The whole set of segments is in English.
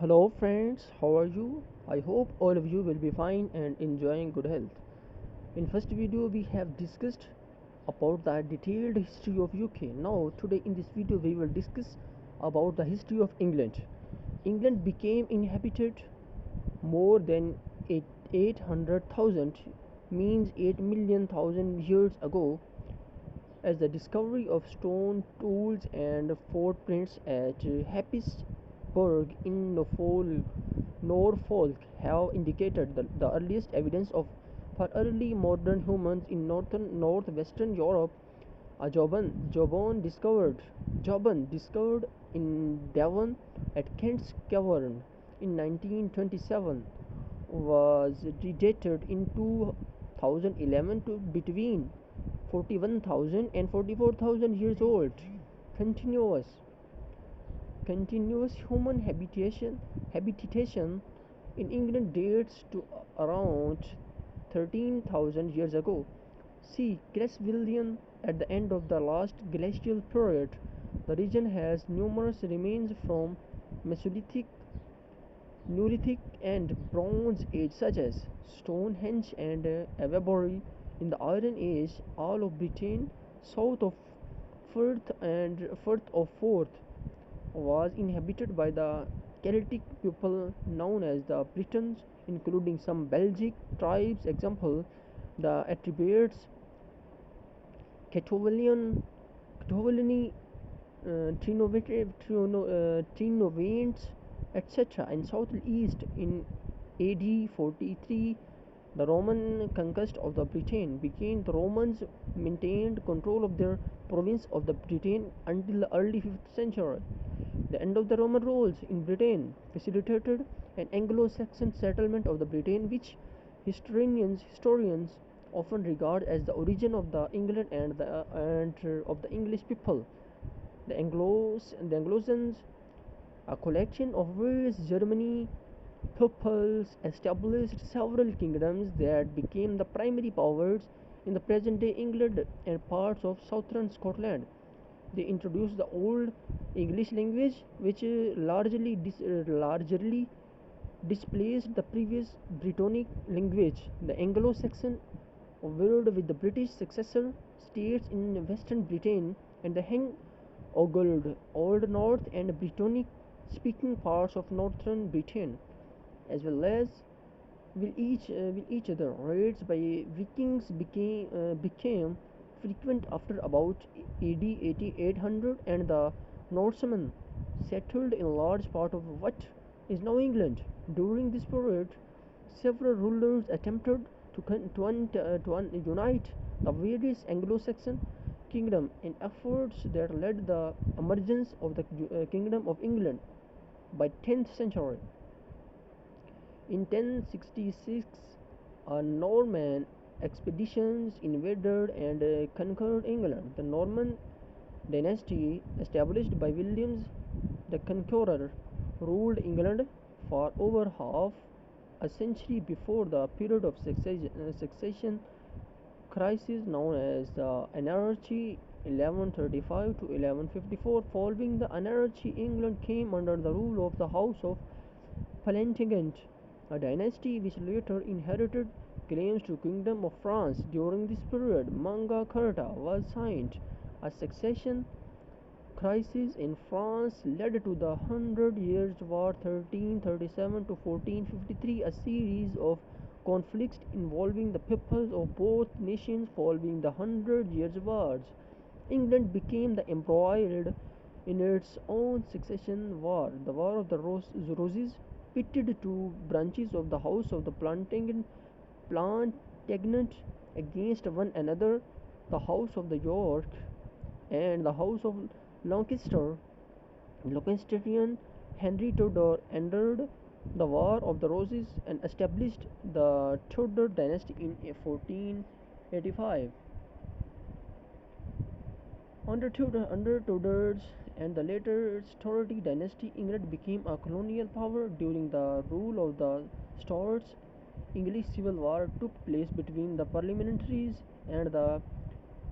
Hello friends, how are you? I hope all of you will be fine and enjoying good health. In first video we have discussed about the detailed history of UK. Now today in this video we will discuss about the history of England. England became inhabited more than 800,000 means 8 million thousand years ago as the discovery of stone tools and footprints at Happisburgh in Norfolk have indicated the earliest evidence of for early modern humans in northwestern Europe. Jobban discovered in Devon at Kent's Cavern in 1927 was dated in 2011 to between 41,000 and 44,000 years old. Continuous Continuous human habitation in England dates to around 13,000 years ago. See Cresswellian at the end of the last glacial period. The region has numerous remains from Mesolithic, Neolithic, and Bronze Age, such as Stonehenge and Avebury. In the Iron Age, all of Britain south of Firth of Forth was inhabited by the Celtic people known as the Britons, including some Belgic tribes. Example, the attributes Catawalani, Trinovants, etc. In southeast in AD 43, the Roman conquest of the Britain began. The Romans maintained control of their province of the Britain until the early 5th century. The end of the Roman rule in Britain facilitated an Anglo-Saxon settlement of the Britain, which historians often regard as the origin of the England and of the English people. The Anglo-Saxons, a collection of various Germany peoples, established several kingdoms that became the primary powers in the present-day England and parts of southern Scotland. They introduced the Old English language, which largely displaced the previous Brittonic language. The Anglo-Saxon world with the British successor states in Western Britain and the Old North and Brittonic speaking parts of Northern Britain, as well as with each other. Raids by Vikings became frequent after about AD 8800, and the Norsemen settled in large part of what is now England. During this period, several rulers attempted to unite the various Anglo-Saxon kingdom in efforts that led the emergence of the Kingdom of England by 10th century. In 1066, a Norman expeditions invaded and conquered England. The Norman dynasty, established by William the Conqueror, ruled England for over half a century before the period of succession crisis known as the Anarchy 1135 to 1154. Following the Anarchy, England came under the rule of the House of Plantagenet, a dynasty which later inherited claims to Kingdom of France. During this period, Magna Carta was signed. A succession crisis in France led to the Hundred Years' War 1337 to 1453, a series of conflicts involving the peoples of both nations. Following the Hundred Years' Wars, England became embroiled in its own succession war, the War of the Roses, pitted two branches of the House of the Plantagenet against one another, the House of the York and the House of Lancaster. Lancasterian Henry Tudor ended the War of the Roses and established the Tudor dynasty in 1485. Under Tudors and the later Stuart dynasty, England became a colonial power. During the rule of the Stuarts, English civil war took place between the Parliamentaries and the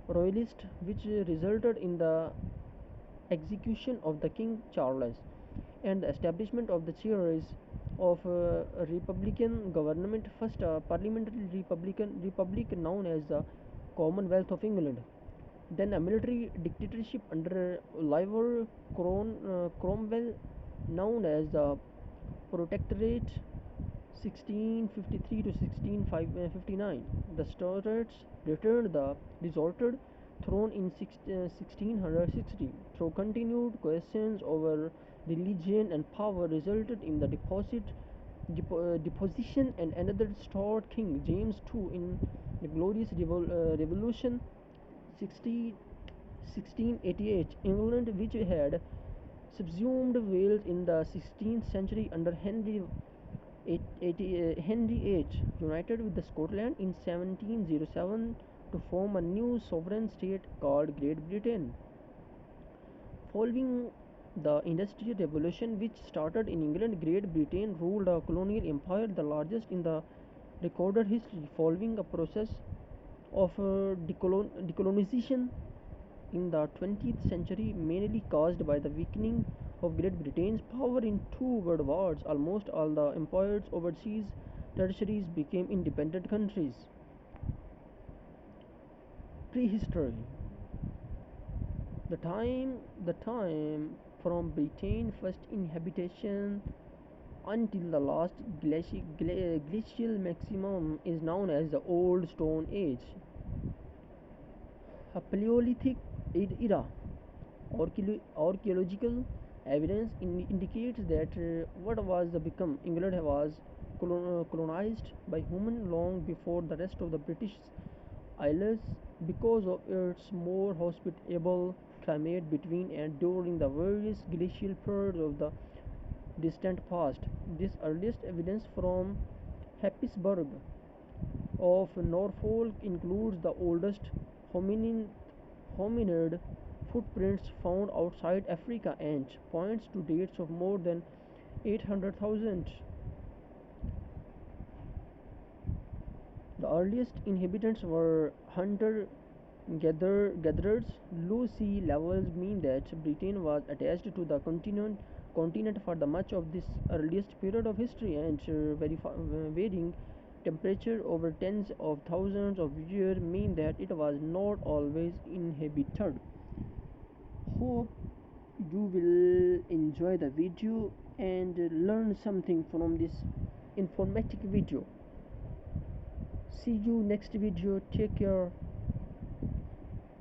Royalists, which resulted in the execution of the King Charles. and the establishment of the chairs of a republican government, first a parliamentary republic known as the Commonwealth of England, then a military dictatorship under Oliver Cromwell known as the Protectorate 1653 to 1659. The Stuarts returned the deserted throne in 1660. Through continued questions over religion and power resulted in the deposition and another Stuart king, James II, in the Glorious Revolution 1688. England, which had subsumed Wales in the 16th century under Henry VIII, united with Scotland in 1707 to form a new sovereign state called Great Britain. Following the Industrial Revolution, which started in England, Great Britain ruled a colonial empire, the largest in the recorded history, following a process of decolonization in the 20th century, mainly caused by the weakening of Great Britain's power in two world wars. Almost all the empire's overseas territories became independent countries. Prehistory. The time from Britain's first inhabitation until the last glacial maximum is known as the Old Stone Age. A Paleolithic era. Archaeological evidence indicates that what was become England was colonized by humans long before the rest of the British Isles because of its more hospitable climate between and during the various glacial periods of the distant past. This earliest evidence from Happisburgh of Norfolk includes the oldest hominin, hominid footprints found outside Africa and points to dates of more than 800,000. The earliest inhabitants were hunter gatherers. Low sea levels mean that Britain was attached to the continent for the much of this earliest period of history, and varying temperature over tens of thousands of years mean that it was not always inhabited. Hope you will enjoy the video and learn something from this informative video. See you next video. Take care.